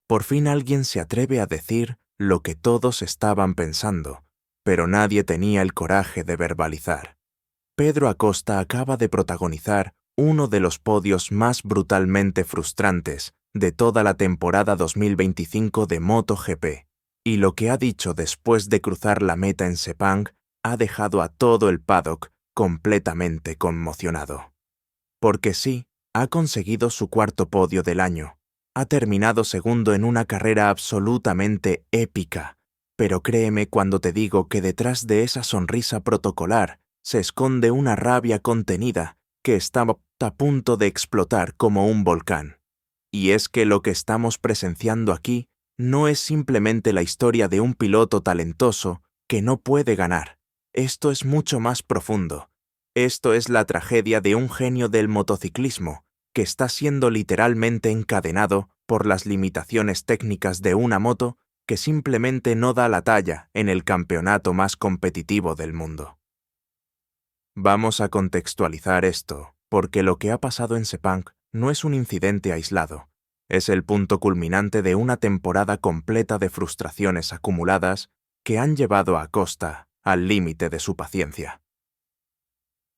Por fin alguien se atreve a decir lo que todos estaban pensando, pero nadie tenía el coraje de verbalizar. Pedro Acosta acaba de protagonizar uno de los podios más brutalmente frustrantes de toda la temporada 2025 de MotoGP, y lo que ha dicho después de cruzar la meta en Sepang ha dejado a todo el paddock completamente conmocionado. Porque sí, ha conseguido su cuarto podio del año, ha terminado segundo en una carrera absolutamente épica, pero créeme cuando te digo que detrás de esa sonrisa protocolar se esconde una rabia contenida que está a punto de explotar como un volcán. Y es que lo que estamos presenciando aquí no es simplemente la historia de un piloto talentoso que no puede ganar. Esto es mucho más profundo. Esto es la tragedia de un genio del motociclismo que está siendo literalmente encadenado por las limitaciones técnicas de una moto que simplemente no da la talla en el campeonato más competitivo del mundo. Vamos a contextualizar esto, porque lo que ha pasado en Sepang no es un incidente aislado, es el punto culminante de una temporada completa de frustraciones acumuladas que han llevado a Acosta al límite de su paciencia.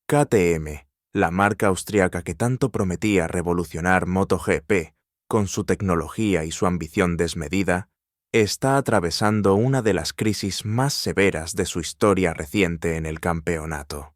KTM, la marca austriaca que tanto prometía revolucionar MotoGP con su tecnología y su ambición desmedida, está atravesando una de las crisis más severas de su historia reciente en el campeonato.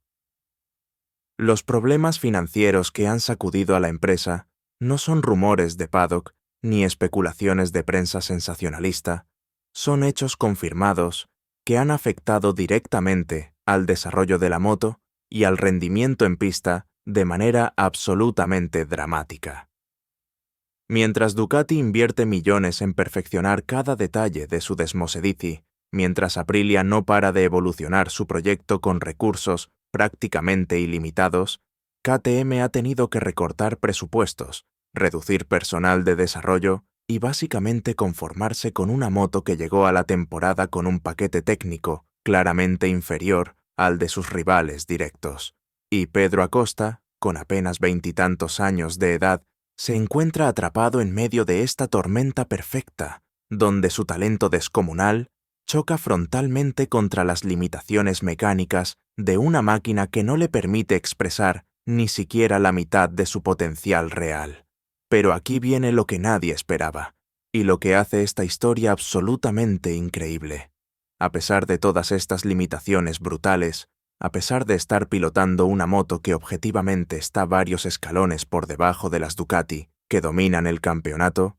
Los problemas financieros que han sacudido a la empresa no son rumores de paddock ni especulaciones de prensa sensacionalista, son hechos confirmados que han afectado directamente al desarrollo de la moto y al rendimiento en pista de manera absolutamente dramática. Mientras Ducati invierte millones en perfeccionar cada detalle de su Desmosedici, mientras Aprilia no para de evolucionar su proyecto con recursos prácticamente ilimitados, KTM ha tenido que recortar presupuestos, reducir personal de desarrollo y básicamente conformarse con una moto que llegó a la temporada con un paquete técnico claramente inferior al de sus rivales directos. Y Pedro Acosta, con apenas 20 y tantos años de edad, se encuentra atrapado en medio de esta tormenta perfecta, donde su talento descomunal choca frontalmente contra las limitaciones mecánicas de una máquina que no le permite expresar ni siquiera la mitad de su potencial real. Pero aquí viene lo que nadie esperaba, y lo que hace esta historia absolutamente increíble. A pesar de todas estas limitaciones brutales, a pesar de estar pilotando una moto que objetivamente está varios escalones por debajo de las Ducati que dominan el campeonato,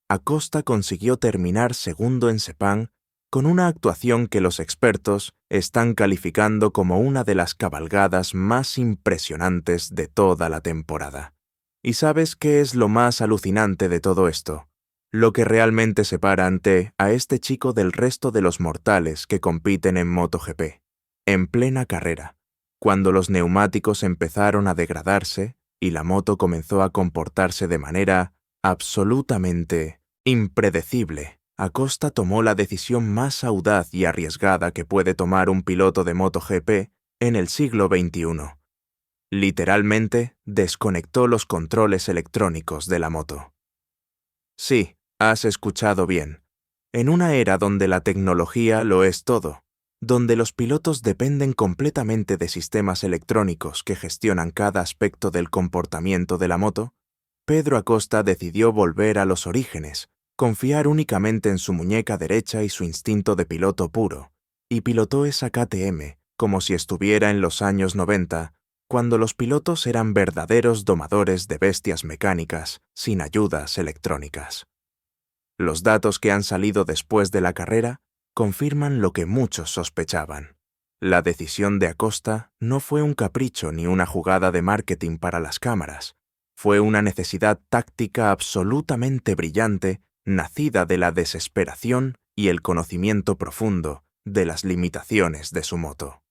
Acosta consiguió terminar segundo en Sepang con una actuación que los expertos están calificando como una de las cabalgadas más impresionantes de toda la temporada. ¿Y sabes qué es lo más alucinante de todo esto? Lo que realmente separa a este chico del resto de los mortales que compiten en MotoGP. En plena carrera, cuando los neumáticos empezaron a degradarse y la moto comenzó a comportarse de manera absolutamente impredecible, Acosta tomó la decisión más audaz y arriesgada que puede tomar un piloto de MotoGP en el siglo XXI. Literalmente, desconectó los controles electrónicos de la moto. Sí, has escuchado bien. En una era donde la tecnología lo es todo, donde los pilotos dependen completamente de sistemas electrónicos que gestionan cada aspecto del comportamiento de la moto, Pedro Acosta decidió volver a los orígenes, confiar únicamente en su muñeca derecha y su instinto de piloto puro, y pilotó esa KTM como si estuviera en los años 90, cuando los pilotos eran verdaderos domadores de bestias mecánicas sin ayudas electrónicas. Los datos que han salido después de la carrera confirman lo que muchos sospechaban. La decisión de Acosta no fue un capricho ni una jugada de marketing para las cámaras. Fue una necesidad táctica absolutamente brillante, nacida de la desesperación y el conocimiento profundo de las limitaciones de su moto.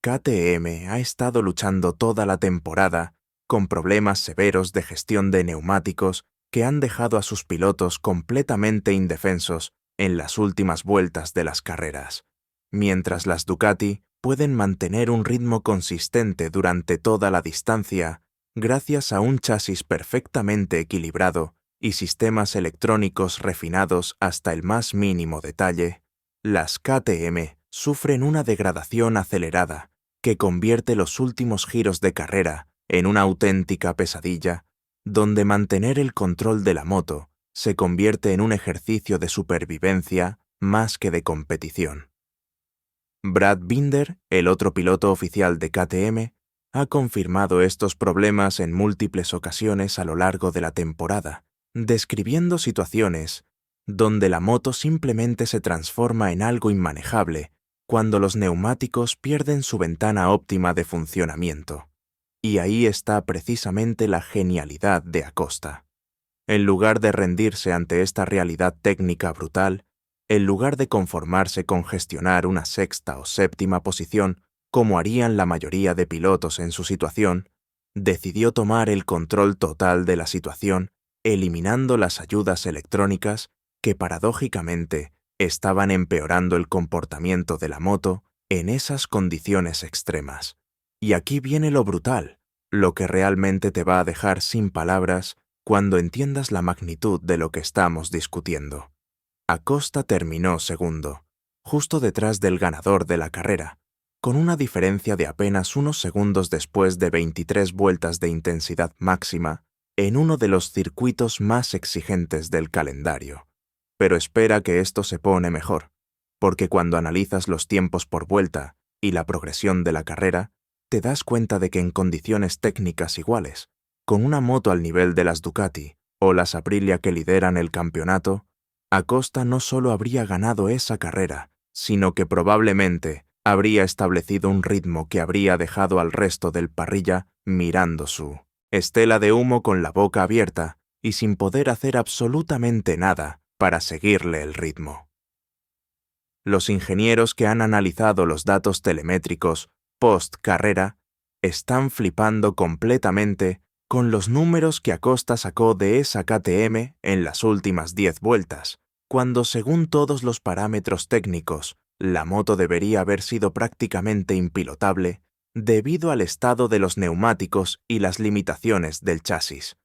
KTM ha estado luchando toda la temporada con problemas severos de gestión de neumáticos que han dejado a sus pilotos completamente indefensos en las últimas vueltas de las carreras, mientras las Ducati pueden mantener un ritmo consistente durante toda la distancia gracias a un chasis perfectamente equilibrado y sistemas electrónicos refinados hasta el más mínimo detalle, las KTM sufren una degradación acelerada que convierte los últimos giros de carrera en una auténtica pesadilla, donde mantener el control de la moto se convierte en un ejercicio de supervivencia más que de competición. Brad Binder, el otro piloto oficial de KTM, ha confirmado estos problemas en múltiples ocasiones a lo largo de la temporada, describiendo situaciones donde la moto simplemente se transforma en algo inmanejable cuando los neumáticos pierden su ventana óptima de funcionamiento. Y ahí está precisamente la genialidad de Acosta. En lugar de rendirse ante esta realidad técnica brutal, en lugar de conformarse con gestionar una sexta o séptima posición, como harían la mayoría de pilotos en su situación, decidió tomar el control total de la situación, eliminando las ayudas electrónicas que paradójicamente estaban empeorando el comportamiento de la moto en esas condiciones extremas. Y aquí viene lo brutal, lo que realmente te va a dejar sin palabras cuando entiendas la magnitud de lo que estamos discutiendo. Acosta terminó segundo, justo detrás del ganador de la carrera, con una diferencia de apenas unos segundos después de 23 vueltas de intensidad máxima en uno de los circuitos más exigentes del calendario. Pero espera que esto se pone mejor, porque cuando analizas los tiempos por vuelta y la progresión de la carrera, te das cuenta de que en condiciones técnicas iguales, con una moto al nivel de las Ducati o las Aprilia que lideran el campeonato, Acosta no solo habría ganado esa carrera, sino que probablemente habría establecido un ritmo que habría dejado al resto del parrilla mirando su estela de humo con la boca abierta y sin poder hacer absolutamente nada para seguirle el ritmo. Los ingenieros que han analizado los datos telemétricos post-carrera están flipando completamente con los números que Acosta sacó de esa KTM en las últimas 10 vueltas, cuando según todos los parámetros técnicos, la moto debería haber sido prácticamente impilotable debido al estado de los neumáticos y las limitaciones del chasis.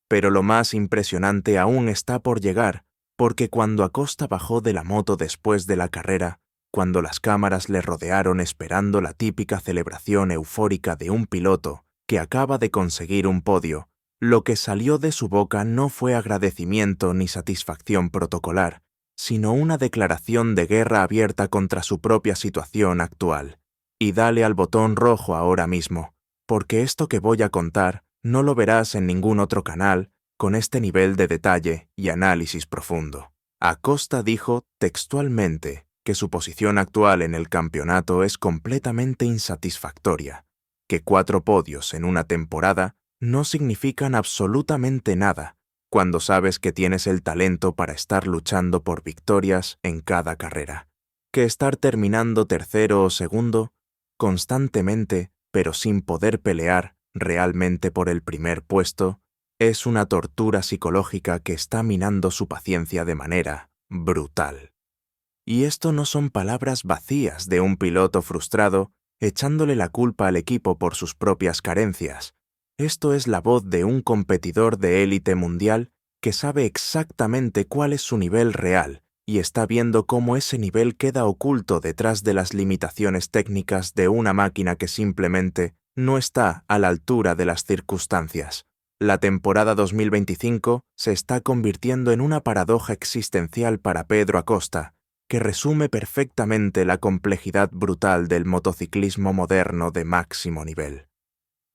Pero lo más impresionante aún está por llegar, porque cuando Acosta bajó de la moto después de la carrera, cuando las cámaras le rodearon esperando la típica celebración eufórica de un piloto que acaba de conseguir un podio, lo que salió de su boca no fue agradecimiento ni satisfacción protocolar, sino una declaración de guerra abierta contra su propia situación actual. Y dale al botón rojo ahora mismo, porque esto que voy a contar no lo verás en ningún otro canal con este nivel de detalle y análisis profundo. Acosta dijo textualmente que su posición actual en el campeonato es completamente insatisfactoria, que 4 podios en una temporada no significan absolutamente nada cuando sabes que tienes el talento para estar luchando por victorias en cada carrera, que estar terminando tercero o segundo constantemente, pero sin poder pelear realmente por el primer puesto, es una tortura psicológica que está minando su paciencia de manera brutal. Y esto no son palabras vacías de un piloto frustrado echándole la culpa al equipo por sus propias carencias. Esto es la voz de un competidor de élite mundial que sabe exactamente cuál es su nivel real y está viendo cómo ese nivel queda oculto detrás de las limitaciones técnicas de una máquina que simplemente no está a la altura de las circunstancias. La temporada 2025 se está convirtiendo en una paradoja existencial para Pedro Acosta, que resume perfectamente la complejidad brutal del motociclismo moderno de máximo nivel.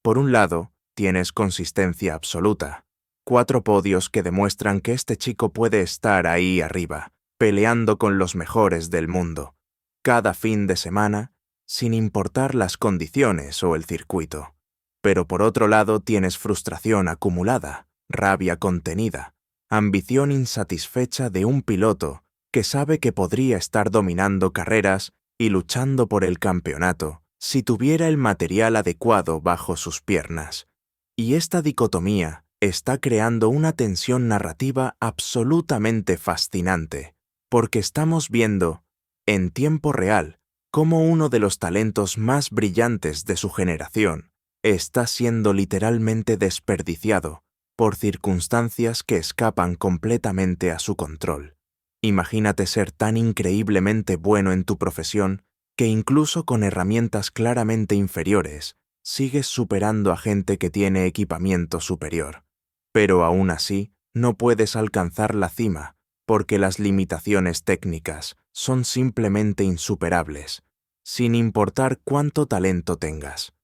Por un lado, tienes consistencia absoluta, 4 podios que demuestran que este chico puede estar ahí arriba, peleando con los mejores del mundo, cada fin de semana, sin importar las condiciones o el circuito. Pero por otro lado tienes frustración acumulada, rabia contenida, ambición insatisfecha de un piloto que sabe que podría estar dominando carreras y luchando por el campeonato si tuviera el material adecuado bajo sus piernas. Y esta dicotomía está creando una tensión narrativa absolutamente fascinante, porque estamos viendo, en tiempo real, cómo uno de los talentos más brillantes de su generación está siendo literalmente desperdiciado por circunstancias que escapan completamente a su control. Imagínate ser tan increíblemente bueno en tu profesión que incluso con herramientas claramente inferiores, sigues superando a gente que tiene equipamiento superior. Pero aún así, no puedes alcanzar la cima, porque las limitaciones técnicas son simplemente insuperables, sin importar cuánto talento tengas.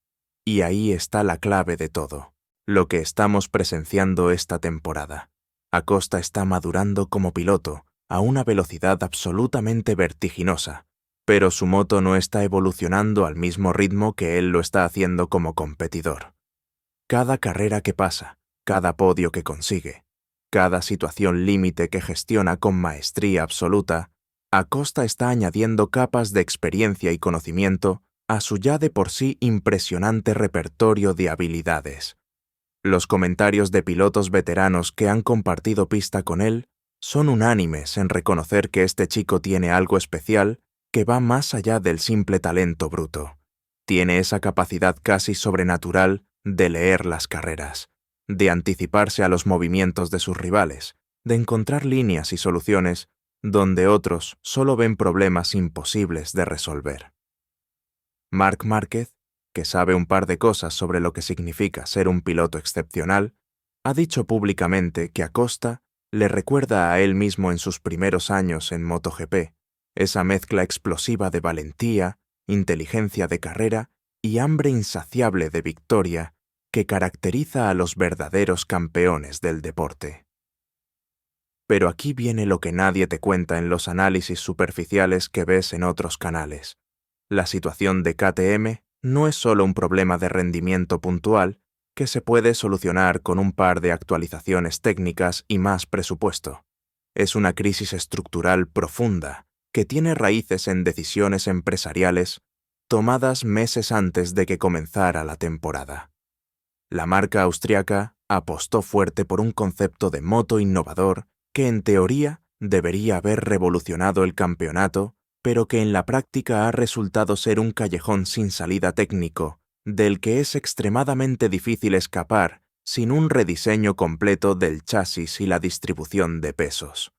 Y ahí está la clave de todo, lo que estamos presenciando esta temporada. Acosta está madurando como piloto a una velocidad absolutamente vertiginosa, pero su moto no está evolucionando al mismo ritmo que él lo está haciendo como competidor. Cada carrera que pasa, cada podio que consigue, cada situación límite que gestiona con maestría absoluta, Acosta está añadiendo capas de experiencia y conocimiento a su ya de por sí impresionante repertorio de habilidades. Los comentarios de pilotos veteranos que han compartido pista con él son unánimes en reconocer que este chico tiene algo especial que va más allá del simple talento bruto. Tiene esa capacidad casi sobrenatural de leer las carreras, de anticiparse a los movimientos de sus rivales, de encontrar líneas y soluciones donde otros solo ven problemas imposibles de resolver. Marc Márquez, que sabe un par de cosas sobre lo que significa ser un piloto excepcional, ha dicho públicamente que Acosta le recuerda a él mismo en sus primeros años en MotoGP, esa mezcla explosiva de valentía, inteligencia de carrera y hambre insaciable de victoria que caracteriza a los verdaderos campeones del deporte. Pero aquí viene lo que nadie te cuenta en los análisis superficiales que ves en otros canales. La situación de KTM no es solo un problema de rendimiento puntual que se puede solucionar con un par de actualizaciones técnicas y más presupuesto. Es una crisis estructural profunda que tiene raíces en decisiones empresariales tomadas meses antes de que comenzara la temporada. La marca austriaca apostó fuerte por un concepto de moto innovador que en teoría debería haber revolucionado el campeonato, pero que en la práctica ha resultado ser un callejón sin salida técnico, del que es extremadamente difícil escapar sin un rediseño completo del chasis y la distribución de pesos.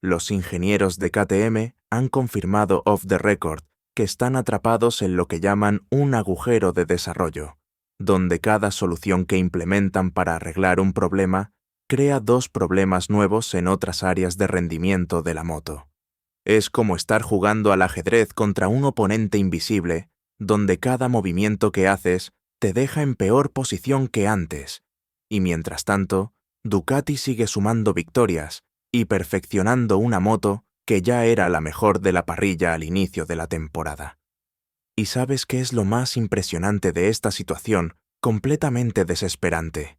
Los ingenieros de KTM han confirmado off the record que están atrapados en lo que llaman un agujero de desarrollo, donde cada solución que implementan para arreglar un problema crea dos problemas nuevos en otras áreas de rendimiento de la moto. Es como estar jugando al ajedrez contra un oponente invisible, donde cada movimiento que haces te deja en peor posición que antes, y mientras tanto, Ducati sigue sumando victorias y perfeccionando una moto que ya era la mejor de la parrilla al inicio de la temporada. ¿Y sabes qué es lo más impresionante de esta situación, completamente desesperante?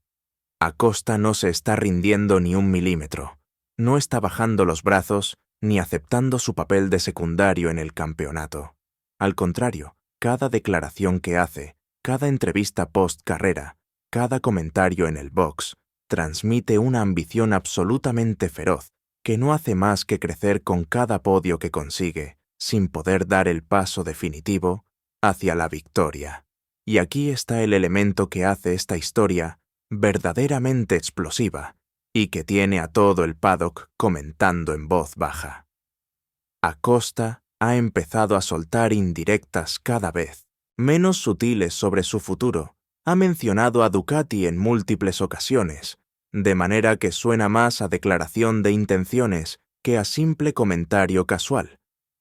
Acosta no se está rindiendo ni un milímetro, no está bajando los brazos ni aceptando su papel de secundario en el campeonato. Al contrario, cada declaración que hace, cada entrevista post-carrera, cada comentario en el box, transmite una ambición absolutamente feroz que no hace más que crecer con cada podio que consigue, sin poder dar el paso definitivo hacia la victoria. Y aquí está el elemento que hace esta historia verdaderamente explosiva y que tiene a todo el paddock comentando en voz baja. Acosta ha empezado a soltar indirectas cada vez menos sutiles sobre su futuro. Ha mencionado a Ducati en múltiples ocasiones, de manera que suena más a declaración de intenciones que a simple comentario casual.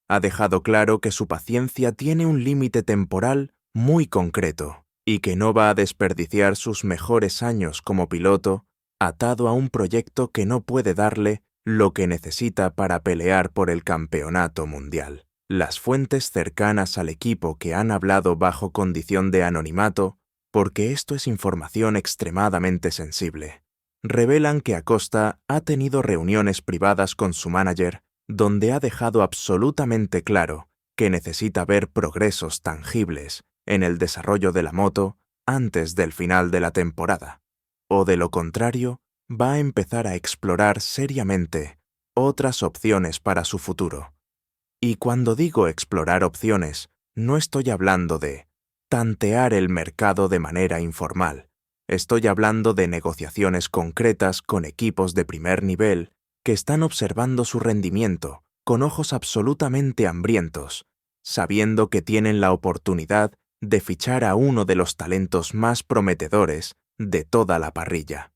Ha dejado claro que su paciencia tiene un límite temporal muy concreto y que no va a desperdiciar sus mejores años como piloto atado a un proyecto que no puede darle lo que necesita para pelear por el campeonato mundial. Las fuentes cercanas al equipo que han hablado bajo condición de anonimato, porque esto es información extremadamente sensible, revelan que Acosta ha tenido reuniones privadas con su manager donde ha dejado absolutamente claro que necesita ver progresos tangibles en el desarrollo de la moto antes del final de la temporada, o de lo contrario, va a empezar a explorar seriamente otras opciones para su futuro. Y cuando digo explorar opciones, no estoy hablando de tantear el mercado de manera informal. Estoy hablando de negociaciones concretas con equipos de primer nivel que están observando su rendimiento con ojos absolutamente hambrientos, sabiendo que tienen la oportunidad de fichar a uno de los talentos más prometedores de toda la parrilla.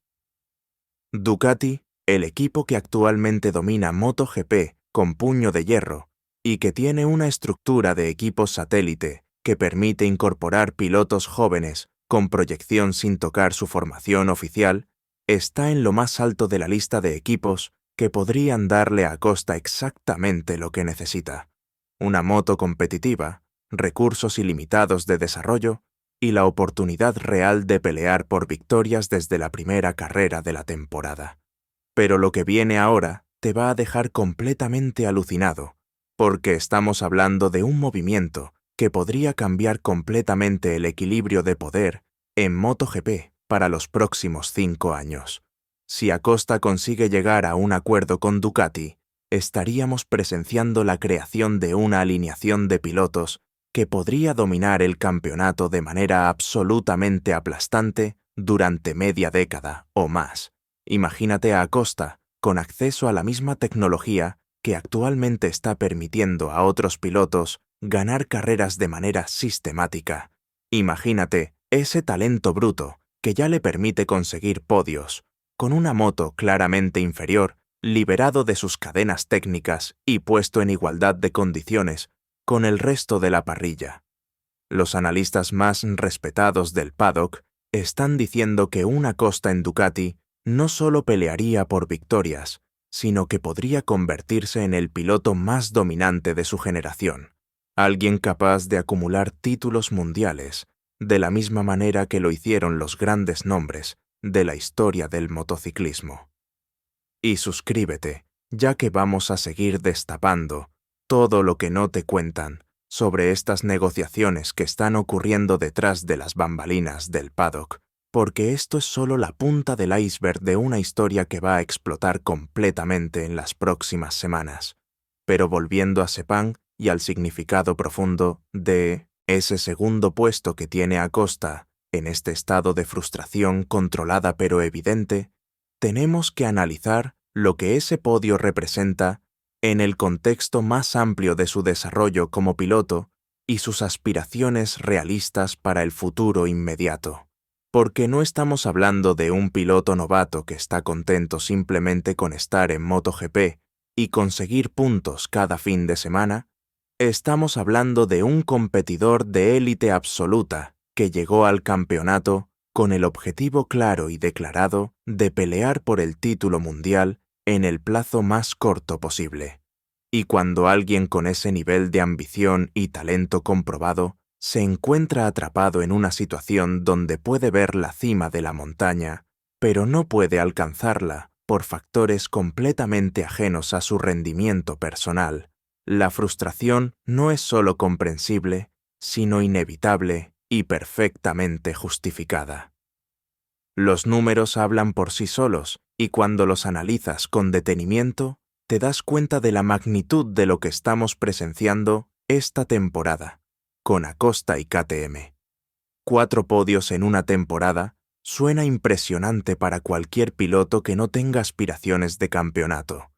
Ducati, el equipo que actualmente domina MotoGP con puño de hierro y que tiene una estructura de equipos satélite que permite incorporar pilotos jóvenes con proyección sin tocar su formación oficial, está en lo más alto de la lista de equipos que podrían darle a Acosta exactamente lo que necesita: una moto competitiva, recursos ilimitados de desarrollo y la oportunidad real de pelear por victorias desde la primera carrera de la temporada. Pero lo que viene ahora te va a dejar completamente alucinado, porque estamos hablando de un movimiento que podría cambiar completamente el equilibrio de poder en MotoGP para los próximos 5 años. Si Acosta consigue llegar a un acuerdo con Ducati, estaríamos presenciando la creación de una alineación de pilotos que podría dominar el campeonato de manera absolutamente aplastante durante media década o más. Imagínate a Acosta con acceso a la misma tecnología que actualmente está permitiendo a otros pilotos ganar carreras de manera sistemática. Imagínate ese talento bruto que ya le permite conseguir podios, con una moto claramente inferior, liberado de sus cadenas técnicas y puesto en igualdad de condiciones con el resto de la parrilla. Los analistas más respetados del paddock están diciendo que un Acosta en Ducati no solo pelearía por victorias, sino que podría convertirse en el piloto más dominante de su generación, alguien capaz de acumular títulos mundiales, de la misma manera que lo hicieron los grandes nombres de la historia del motociclismo. Y suscríbete, ya que vamos a seguir destapando todo lo que no te cuentan sobre estas negociaciones que están ocurriendo detrás de las bambalinas del paddock, porque esto es solo la punta del iceberg de una historia que va a explotar completamente en las próximas semanas. Pero volviendo a Sepang y al significado profundo de ese segundo puesto que tiene Acosta en este estado de frustración controlada pero evidente, tenemos que analizar lo que ese podio representa en el contexto más amplio de su desarrollo como piloto y sus aspiraciones realistas para el futuro inmediato. Porque no estamos hablando de un piloto novato que está contento simplemente con estar en MotoGP y conseguir puntos cada fin de semana. Estamos hablando de un competidor de élite absoluta que llegó al campeonato con el objetivo claro y declarado de pelear por el título mundial en el plazo más corto posible. Y cuando alguien con ese nivel de ambición y talento comprobado se encuentra atrapado en una situación donde puede ver la cima de la montaña, pero no puede alcanzarla por factores completamente ajenos a su rendimiento personal, la frustración no es solo comprensible, sino inevitable y perfectamente justificada. Los números hablan por sí solos, y cuando los analizas con detenimiento, te das cuenta de la magnitud de lo que estamos presenciando esta temporada, con Acosta y KTM. 4 podios en una temporada suena impresionante para cualquier piloto que no tenga aspiraciones de campeonato,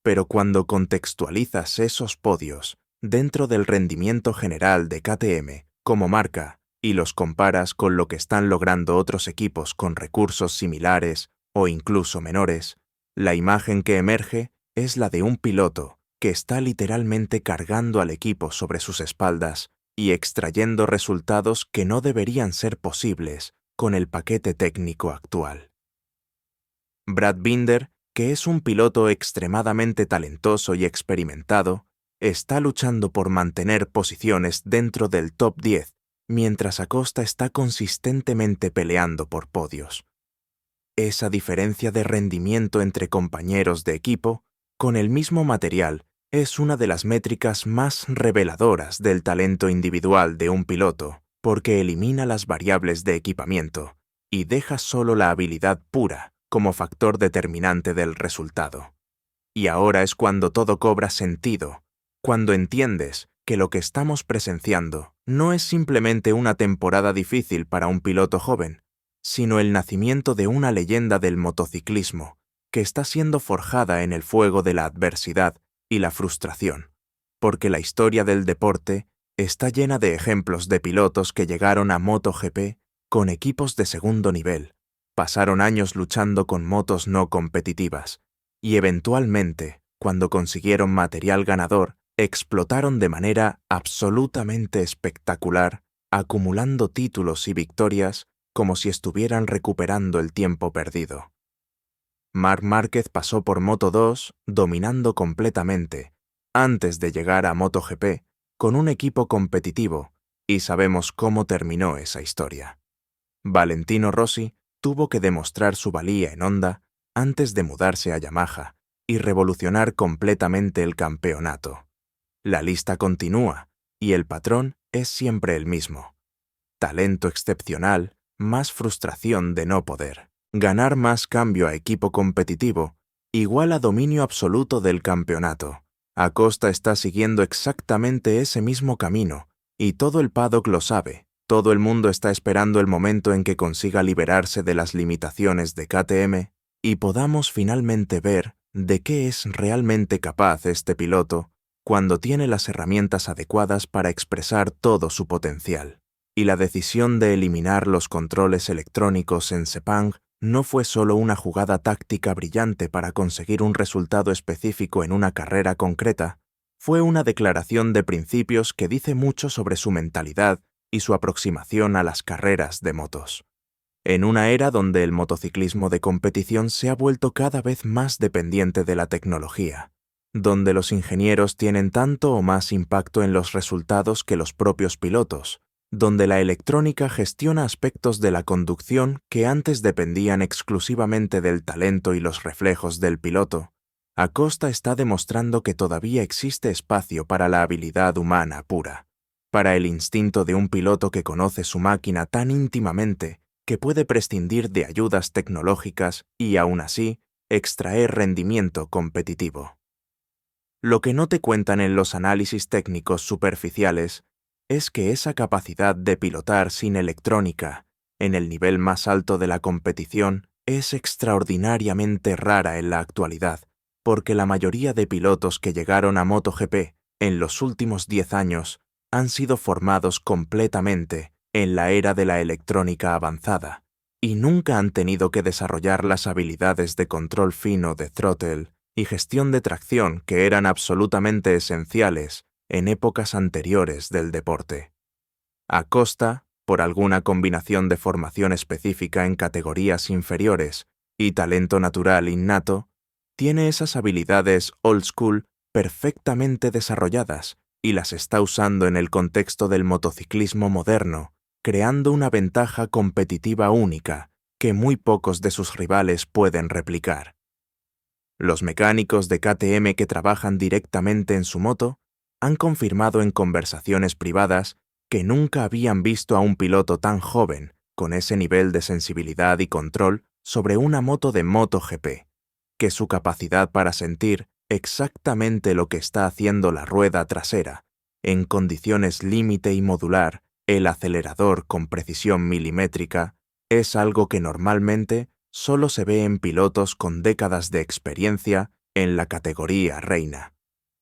pero cuando contextualizas esos podios dentro del rendimiento general de KTM como marca y los comparas con lo que están logrando otros equipos con recursos similares o incluso menores, la imagen que emerge es la de un piloto que está literalmente cargando al equipo sobre sus espaldas y extrayendo resultados que no deberían ser posibles con el paquete técnico actual. Brad Binder, que es un piloto extremadamente talentoso y experimentado, está luchando por mantener posiciones dentro del top 10, mientras Acosta está consistentemente peleando por podios. Esa diferencia de rendimiento entre compañeros de equipo, con el mismo material, es una de las métricas más reveladoras del talento individual de un piloto, porque elimina las variables de equipamiento y deja solo la habilidad pura como factor determinante del resultado. Y ahora es cuando todo cobra sentido, cuando entiendes que lo que estamos presenciando no es simplemente una temporada difícil para un piloto joven, sino el nacimiento de una leyenda del motociclismo que está siendo forjada en el fuego de la adversidad y la frustración, porque la historia del deporte está llena de ejemplos de pilotos que llegaron a MotoGP con equipos de segundo nivel, pasaron años luchando con motos no competitivas y eventualmente, cuando consiguieron material ganador, explotaron de manera absolutamente espectacular, acumulando títulos y victorias como si estuvieran recuperando el tiempo perdido. Marc Márquez pasó por Moto2 dominando completamente, antes de llegar a MotoGP, con un equipo competitivo, y sabemos cómo terminó esa historia. Valentino Rossi tuvo que demostrar su valía en Honda antes de mudarse a Yamaha y revolucionar completamente el campeonato. La lista continúa, y el patrón es siempre el mismo. Talento excepcional, más frustración de no poder. Ganar más cambio a equipo competitivo, igual a dominio absoluto del campeonato. Acosta está siguiendo exactamente ese mismo camino, y todo el paddock lo sabe. Todo el mundo está esperando el momento en que consiga liberarse de las limitaciones de KTM y podamos finalmente ver de qué es realmente capaz este piloto cuando tiene las herramientas adecuadas para expresar todo su potencial. Y la decisión de eliminar los controles electrónicos en Sepang no fue solo una jugada táctica brillante para conseguir un resultado específico en una carrera concreta, fue una declaración de principios que dice mucho sobre su mentalidad y su aproximación a las carreras de motos. En una era donde el motociclismo de competición se ha vuelto cada vez más dependiente de la tecnología, donde los ingenieros tienen tanto o más impacto en los resultados que los propios pilotos, donde la electrónica gestiona aspectos de la conducción que antes dependían exclusivamente del talento y los reflejos del piloto, Acosta está demostrando que todavía existe espacio para la habilidad humana pura, para el instinto de un piloto que conoce su máquina tan íntimamente que puede prescindir de ayudas tecnológicas y, aún así, extraer rendimiento competitivo. Lo que no te cuentan en los análisis técnicos superficiales es que esa capacidad de pilotar sin electrónica, en el nivel más alto de la competición, es extraordinariamente rara en la actualidad, porque la mayoría de pilotos que llegaron a MotoGP en los últimos 10 años han sido formados completamente en la era de la electrónica avanzada, y nunca han tenido que desarrollar las habilidades de control fino de throttle y gestión de tracción que eran absolutamente esenciales en épocas anteriores del deporte. Acosta, por alguna combinación de formación específica en categorías inferiores y talento natural innato, tiene esas habilidades old school perfectamente desarrolladas y las está usando en el contexto del motociclismo moderno, creando una ventaja competitiva única que muy pocos de sus rivales pueden replicar. Los mecánicos de KTM que trabajan directamente en su moto han confirmado en conversaciones privadas que nunca habían visto a un piloto tan joven con ese nivel de sensibilidad y control sobre una moto de MotoGP, que su capacidad para sentir exactamente lo que está haciendo la rueda trasera, en condiciones límite y modular, el acelerador con precisión milimétrica, es algo que normalmente solo se ve en pilotos con décadas de experiencia en la categoría reina.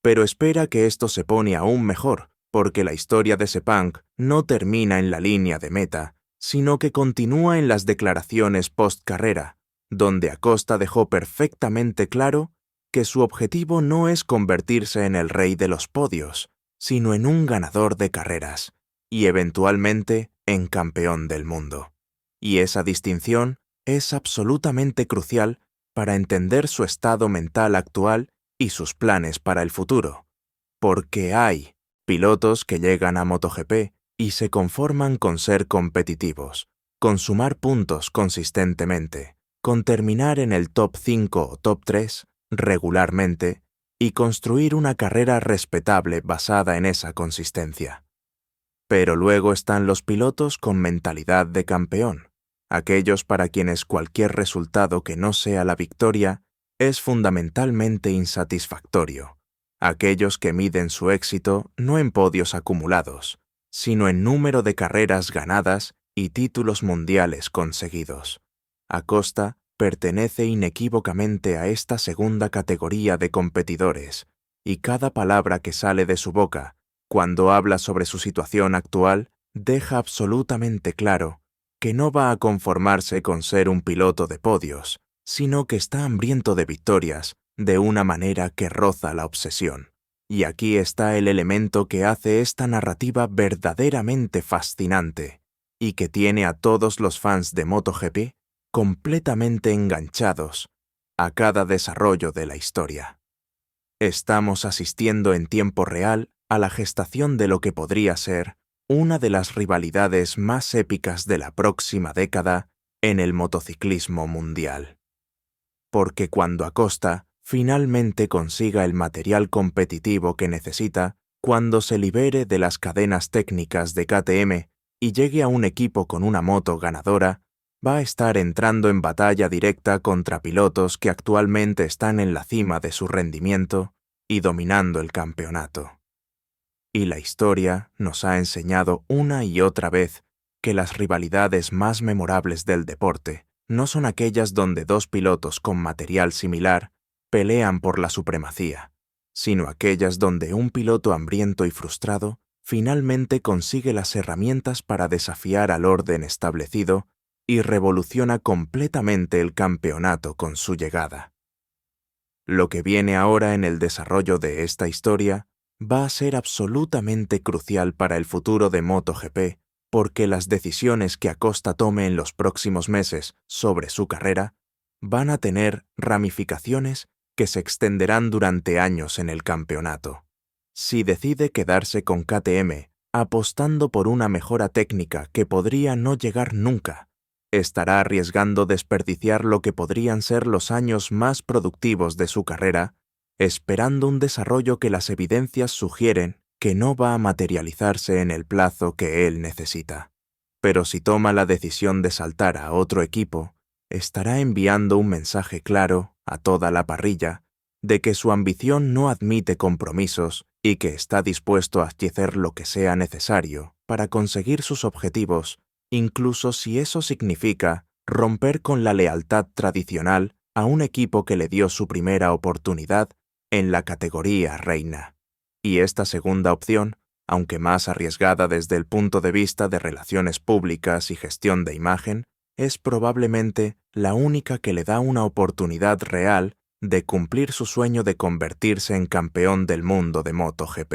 Pero espera que esto se pone aún mejor, porque la historia de Sepang no termina en la línea de meta, sino que continúa en las declaraciones post-carrera, donde Acosta dejó perfectamente claro que su objetivo no es convertirse en el rey de los podios, sino en un ganador de carreras, y eventualmente en campeón del mundo. Y esa distinción es absolutamente crucial para entender su estado mental actual y sus planes para el futuro, porque hay pilotos que llegan a MotoGP y se conforman con ser competitivos, con sumar puntos consistentemente, con terminar en el top 5 o top 3 regularmente y construir una carrera respetable basada en esa consistencia. Pero luego están los pilotos con mentalidad de campeón, aquellos para quienes cualquier resultado que no sea la victoria es fundamentalmente insatisfactorio, aquellos que miden su éxito no en podios acumulados, sino en número de carreras ganadas y títulos mundiales conseguidos. Acosta pertenece inequívocamente a esta segunda categoría de competidores, y cada palabra que sale de su boca, cuando habla sobre su situación actual, deja absolutamente claro que no va a conformarse con ser un piloto de podios, sino que está hambriento de victorias de una manera que roza la obsesión. Y aquí está el elemento que hace esta narrativa verdaderamente fascinante y que tiene a todos los fans de MotoGP completamente enganchados a cada desarrollo de la historia. Estamos asistiendo en tiempo real a la gestación de lo que podría ser una de las rivalidades más épicas de la próxima década en el motociclismo mundial. Porque cuando Acosta finalmente consiga el material competitivo que necesita, cuando se libere de las cadenas técnicas de KTM y llegue a un equipo con una moto ganadora, va a estar entrando en batalla directa contra pilotos que actualmente están en la cima de su rendimiento y dominando el campeonato. Y la historia nos ha enseñado una y otra vez que las rivalidades más memorables del deporte no son aquellas donde dos pilotos con material similar pelean por la supremacía, sino aquellas donde un piloto hambriento y frustrado finalmente consigue las herramientas para desafiar al orden establecido y revoluciona completamente el campeonato con su llegada. Lo que viene ahora en el desarrollo de esta historia va a ser absolutamente crucial para el futuro de MotoGP, porque las decisiones que Acosta tome en los próximos meses sobre su carrera van a tener ramificaciones que se extenderán durante años en el campeonato. Si decide quedarse con KTM, apostando por una mejora técnica que podría no llegar nunca, estará arriesgando desperdiciar lo que podrían ser los años más productivos de su carrera, esperando un desarrollo que las evidencias sugieren que no va a materializarse en el plazo que él necesita. Pero si toma la decisión de saltar a otro equipo, estará enviando un mensaje claro a toda la parrilla de que su ambición no admite compromisos y que está dispuesto a hacer lo que sea necesario para conseguir sus objetivos, incluso si eso significa romper con la lealtad tradicional a un equipo que le dio su primera oportunidad en la categoría reina. Y esta segunda opción, aunque más arriesgada desde el punto de vista de relaciones públicas y gestión de imagen, es probablemente la única que le da una oportunidad real de cumplir su sueño de convertirse en campeón del mundo de MotoGP.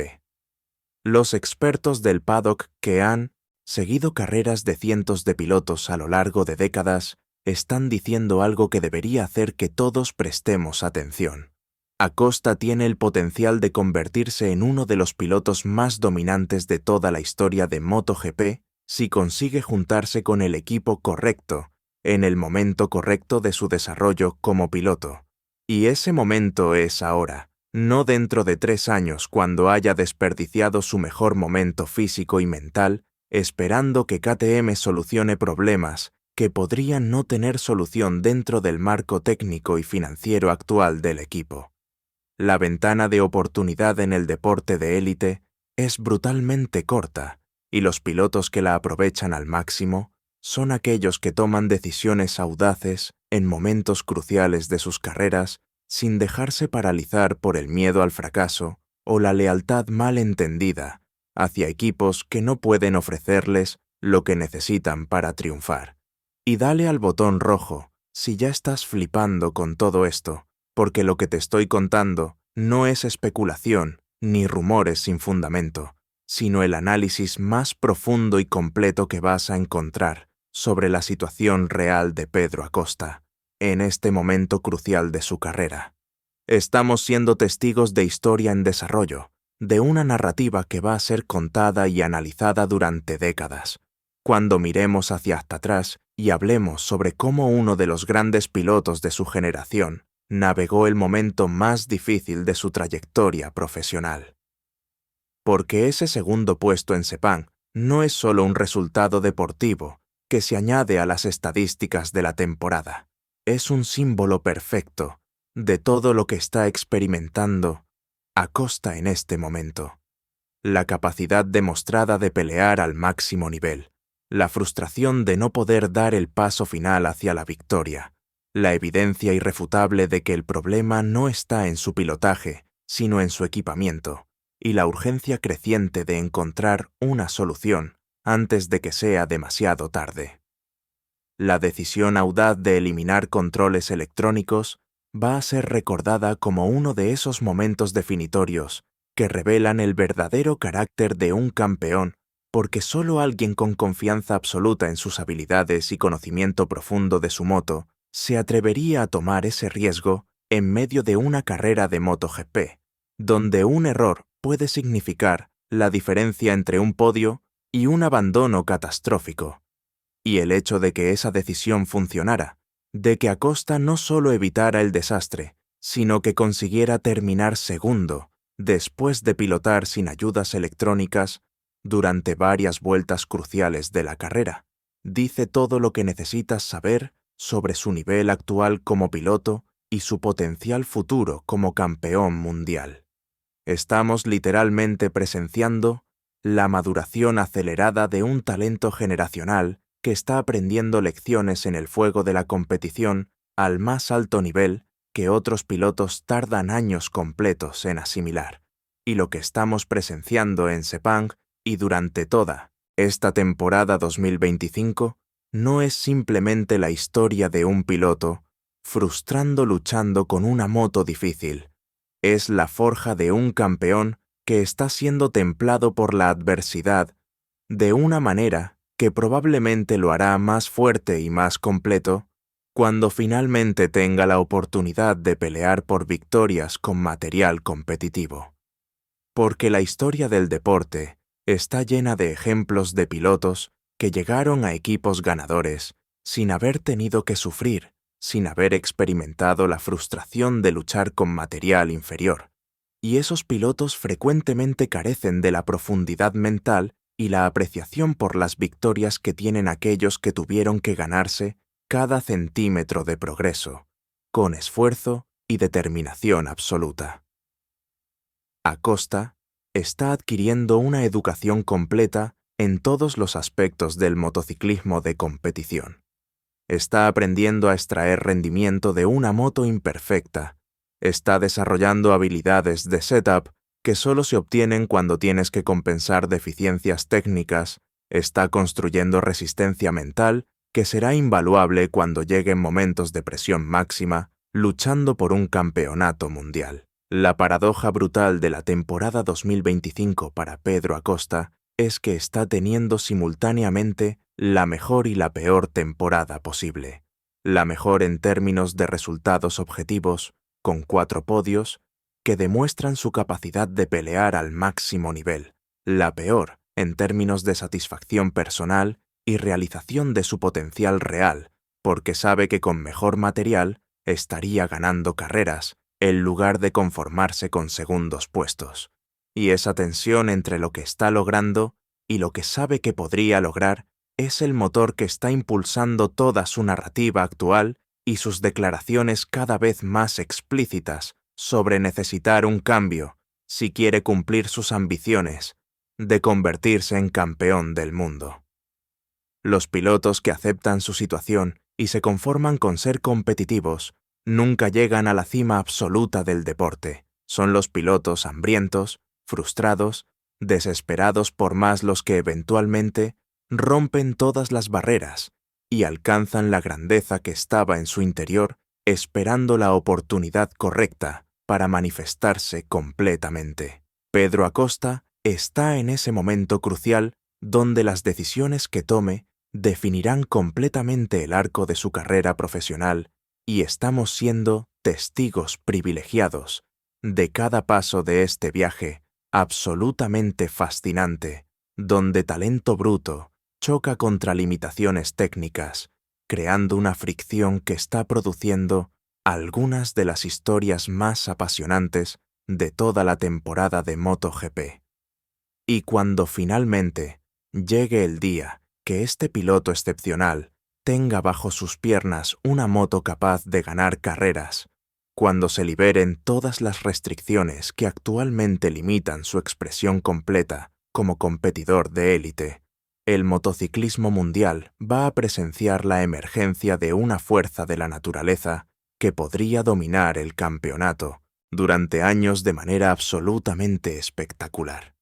Los expertos del paddock que han seguido carreras de cientos de pilotos a lo largo de décadas están diciendo algo que debería hacer que todos prestemos atención. Acosta tiene el potencial de convertirse en uno de los pilotos más dominantes de toda la historia de MotoGP si consigue juntarse con el equipo correcto en el momento correcto de su desarrollo como piloto. Y ese momento es ahora, no dentro de 3 años cuando haya desperdiciado su mejor momento físico y mental, esperando que KTM solucione problemas que podrían no tener solución dentro del marco técnico y financiero actual del equipo. La ventana de oportunidad en el deporte de élite es brutalmente corta, y los pilotos que la aprovechan al máximo son aquellos que toman decisiones audaces en momentos cruciales de sus carreras sin dejarse paralizar por el miedo al fracaso o la lealtad mal entendida hacia equipos que no pueden ofrecerles lo que necesitan para triunfar. Y dale al botón rojo si ya estás flipando con todo esto, porque lo que te estoy contando no es especulación ni rumores sin fundamento, sino el análisis más profundo y completo que vas a encontrar sobre la situación real de Pedro Acosta en este momento crucial de su carrera. Estamos siendo testigos de historia en desarrollo, de una narrativa que va a ser contada y analizada durante décadas. Cuando miremos hacia atrás y hablemos sobre cómo uno de los grandes pilotos de su generación navegó el momento más difícil de su trayectoria profesional. Porque ese segundo puesto en Sepang no es solo un resultado deportivo que se añade a las estadísticas de la temporada. Es un símbolo perfecto de todo lo que está experimentando Acosta en este momento. La capacidad demostrada de pelear al máximo nivel, la frustración de no poder dar el paso final hacia la victoria, la evidencia irrefutable de que el problema no está en su pilotaje, sino en su equipamiento, y la urgencia creciente de encontrar una solución antes de que sea demasiado tarde. La decisión audaz de eliminar controles electrónicos va a ser recordada como uno de esos momentos definitorios que revelan el verdadero carácter de un campeón, porque solo alguien con confianza absoluta en sus habilidades y conocimiento profundo de su moto se atrevería a tomar ese riesgo en medio de una carrera de MotoGP, donde un error puede significar la diferencia entre un podio y un abandono catastrófico. Y el hecho de que esa decisión funcionara, de que Acosta no solo evitara el desastre, sino que consiguiera terminar segundo, después de pilotar sin ayudas electrónicas durante varias vueltas cruciales de la carrera, dice todo lo que necesitas saber sobre su nivel actual como piloto y su potencial futuro como campeón mundial. Estamos literalmente presenciando la maduración acelerada de un talento generacional que está aprendiendo lecciones en el fuego de la competición al más alto nivel que otros pilotos tardan años completos en asimilar. Y lo que estamos presenciando en Sepang y durante toda esta temporada 2025 no es simplemente la historia de un piloto frustrando luchando con una moto difícil. Es la forja de un campeón que está siendo templado por la adversidad de una manera que probablemente lo hará más fuerte y más completo cuando finalmente tenga la oportunidad de pelear por victorias con material competitivo. Porque la historia del deporte está llena de ejemplos de pilotos que llegaron a equipos ganadores sin haber tenido que sufrir, sin haber experimentado la frustración de luchar con material inferior. Y esos pilotos frecuentemente carecen de la profundidad mental y la apreciación por las victorias que tienen aquellos que tuvieron que ganarse cada centímetro de progreso, con esfuerzo y determinación absoluta. Acosta está adquiriendo una educación completa en todos los aspectos del motociclismo de competición. Está aprendiendo a extraer rendimiento de una moto imperfecta. Está desarrollando habilidades de setup que solo se obtienen cuando tienes que compensar deficiencias técnicas. Está construyendo resistencia mental que será invaluable cuando lleguen momentos de presión máxima, luchando por un campeonato mundial. La paradoja brutal de la temporada 2025 para Pedro Acosta es que está teniendo simultáneamente la mejor y la peor temporada posible. La mejor en términos de resultados objetivos, con 4 podios, que demuestran su capacidad de pelear al máximo nivel. La peor en términos de satisfacción personal y realización de su potencial real, porque sabe que con mejor material estaría ganando carreras, en lugar de conformarse con segundos puestos. Y esa tensión entre lo que está logrando y lo que sabe que podría lograr es el motor que está impulsando toda su narrativa actual y sus declaraciones cada vez más explícitas sobre necesitar un cambio si quiere cumplir sus ambiciones de convertirse en campeón del mundo. Los pilotos que aceptan su situación y se conforman con ser competitivos nunca llegan a la cima absoluta del deporte. Son los pilotos hambrientos, frustrados, desesperados por más los que eventualmente rompen todas las barreras y alcanzan la grandeza que estaba en su interior esperando la oportunidad correcta para manifestarse completamente. Pedro Acosta está en ese momento crucial donde las decisiones que tome definirán completamente el arco de su carrera profesional y estamos siendo testigos privilegiados de cada paso de este viaje absolutamente fascinante, donde talento bruto choca contra limitaciones técnicas, creando una fricción que está produciendo algunas de las historias más apasionantes de toda la temporada de MotoGP. Y cuando finalmente llegue el día que este piloto excepcional tenga bajo sus piernas una moto capaz de ganar carreras, cuando se liberen todas las restricciones que actualmente limitan su expresión completa como competidor de élite, El motociclismo mundial va a presenciar la emergencia de una fuerza de la naturaleza que podría dominar el campeonato durante años de manera absolutamente espectacular.